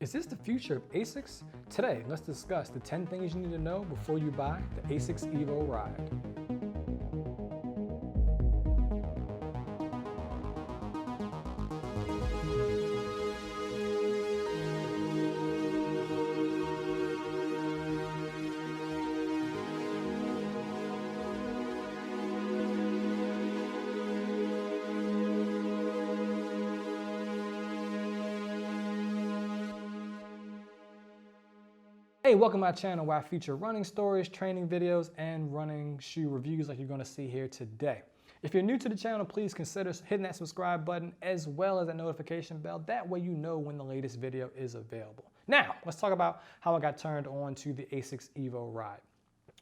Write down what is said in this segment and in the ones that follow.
Is this the future of Asics? Today, let's discuss the 10 things you need to know before you buy the Asics Evoride. Hey, welcome to my channel where I feature running stories, training videos, and running shoe reviews like you're going to see here today. If you're new to the channel, please consider hitting that subscribe button as well as that notification bell. That way you know when the latest video is available. Now, let's talk about how I got turned on to the Asics Evoride.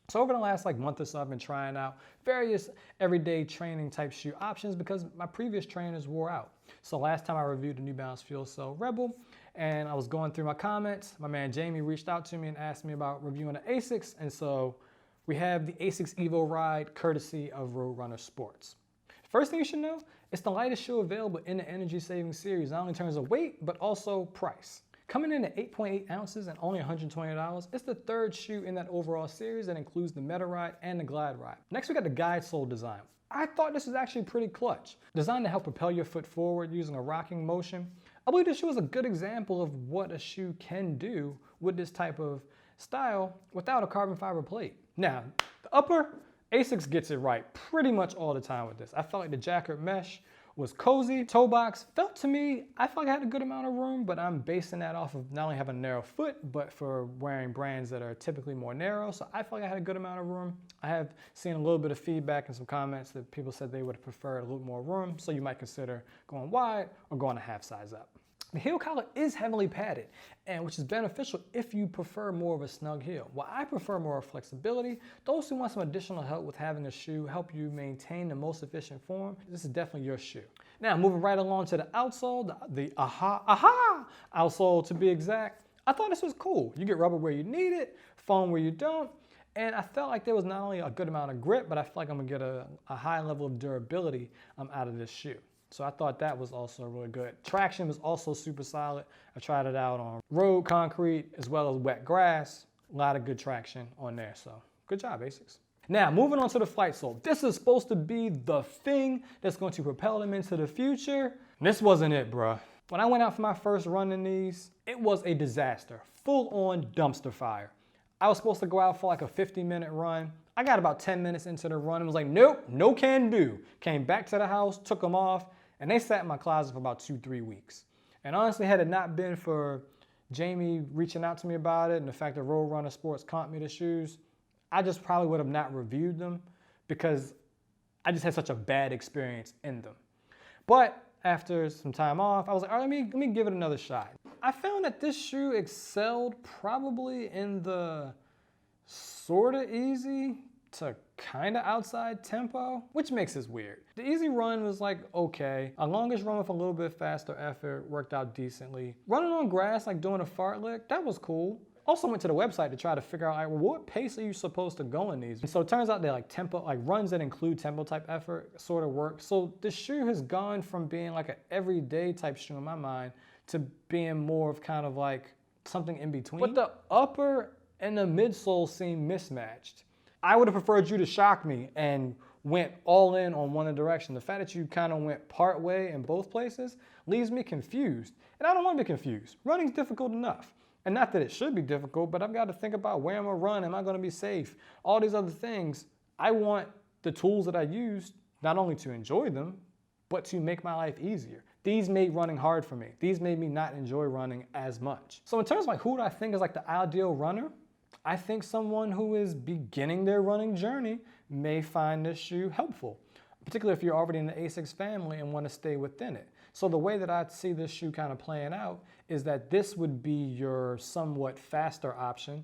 So over the last month or so, I've been trying out various everyday training type shoe options because my previous trainers wore out. So last time I reviewed the New Balance Fuel Cell Rebel, and I was going through my comments, my man Jamie reached out to me and asked me about reviewing the Asics, and so we have the Asics Evoride courtesy of Roadrunner Sports. First thing you should know, it's the lightest shoe available in the energy saving series, not only in terms of weight, but also price. Coming in at 8.8 ounces and only $120, it's the third shoe in that overall series that includes the Meta Ride and the Glide Ride. Next, we got the Guidesole design. I thought this was actually pretty clutch. Designed to help propel your foot forward using a rocking motion. I believe this shoe is a good example of what a shoe can do with this type of style without a carbon fiber plate. Now, the upper, Asics gets it right pretty much all the time with this. I felt like the jacquard mesh was cozy. Toe box felt to me, I felt like I had a good amount of room, but I'm basing that off of not only having a narrow foot, but for wearing brands that are typically more narrow. So I felt like I had a good amount of room. I have seen a little bit of feedback and some comments that people said they would have preferred a little more room. So you might consider going wide or going a half size up. The heel collar is heavily padded, and which is beneficial if you prefer more of a snug heel. While I prefer more flexibility, those who want some additional help with having a shoe help you maintain the most efficient form, this is definitely your shoe. Now, moving right along to the outsole, the outsole to be exact, I thought this was cool. You get rubber where you need it, foam where you don't, and I felt like there was not only a good amount of grip, but I feel like I'm gonna get a high level of durability out of this shoe. So I thought that was also really good. Traction was also super solid. I tried it out on road, concrete, as well as wet grass. A lot of good traction on there, so good job, Asics. Now, moving on to the Flytefoam. This is supposed to be the thing that's going to propel them into the future. And this wasn't it, bruh. When I went out for my first run in these, it was a disaster. Full on dumpster fire. I was supposed to go out for like a 50-minute run. I got about 10 minutes into the run and was like, nope, no can do. Came back to the house, took them off, and they sat in my closet for about 2-3 weeks. And honestly, had it not been for Jamie reaching out to me about it and the fact that Roadrunner Sports comped me the shoes, I just probably would have not reviewed them because I just had such a bad experience in them. But after some time off, I was like, all right, let me give it another shot. I found that this shoe excelled probably in the sorta easy to kind of outside tempo, which makes this weird. The easy run was like okay. A longest run with a little bit faster effort worked out decently. Running on grass, like doing a fartlek, that was cool. Also went to the website to try to figure out well, what pace are you supposed to go in these? And so it turns out that tempo, runs that include tempo type effort sort of work. So the shoe has gone from being like an everyday type shoe in my mind to being more of kind of like something in between. But the upper and the midsole seem mismatched. I would have preferred you to shock me and went all in on one direction. The fact that you kind of went part way in both places leaves me confused. And I don't want to be confused. Running's difficult enough. And not that it should be difficult, but I've got to think about where I'm going to run, am I going to be safe? All these other things. I want the tools that I use not only to enjoy them, but to make my life easier. These made running hard for me. These made me not enjoy running as much. So in terms of who do I think is the ideal runner, I think someone who is beginning their running journey may find this shoe helpful, particularly if you're already in the Asics family and want to stay within it. So the way that I see this shoe kind of playing out is that this would be your somewhat faster option.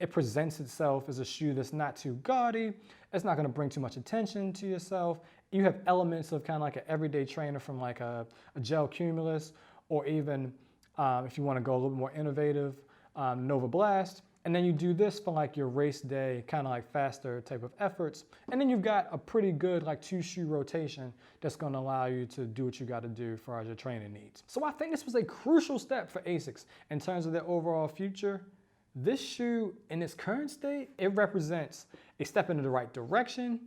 It presents itself as a shoe that's not too gaudy. It's not going to bring too much attention to yourself. You have elements of kind of an everyday trainer from a gel Cumulus, or even if you want to go a little bit more innovative, Nova Blast. And then you do this for like your race day, kind of like faster type of efforts. And then you've got a pretty good like 2-shoe rotation that's going to allow you to do what you got to do for your training needs. So I think this was a crucial step for Asics in terms of their overall future. This shoe in its current state, it represents a step in the right direction,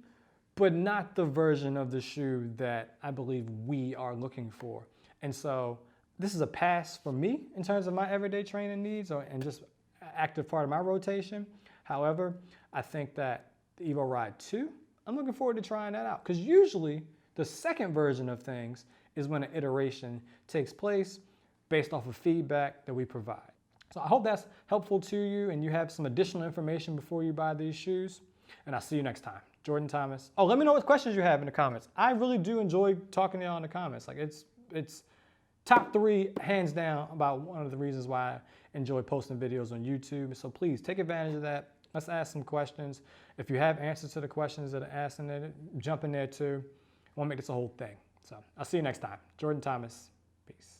but not the version of the shoe that I believe we are looking for. And so this is a pass for me in terms of my everyday training needs and just active part of my rotation. However, I think that the Evoride 2, I'm looking forward to trying that out, because usually the second version of things is when an iteration takes place based off of feedback that we provide. So I hope that's helpful to you and you have some additional information before you buy these shoes. And I'll see you next time. Jordan Thomas. Oh, let me know what questions you have in the comments. I really do enjoy talking to y'all in the comments. Like it's top 3 hands down about one of the reasons why I enjoy posting videos on YouTube. So please take advantage of that. Let's ask some questions. If you have answers to the questions that are asked in there, jump in there too. I want to make this a whole thing. So I'll see you next time. Jordan Thomas. Peace.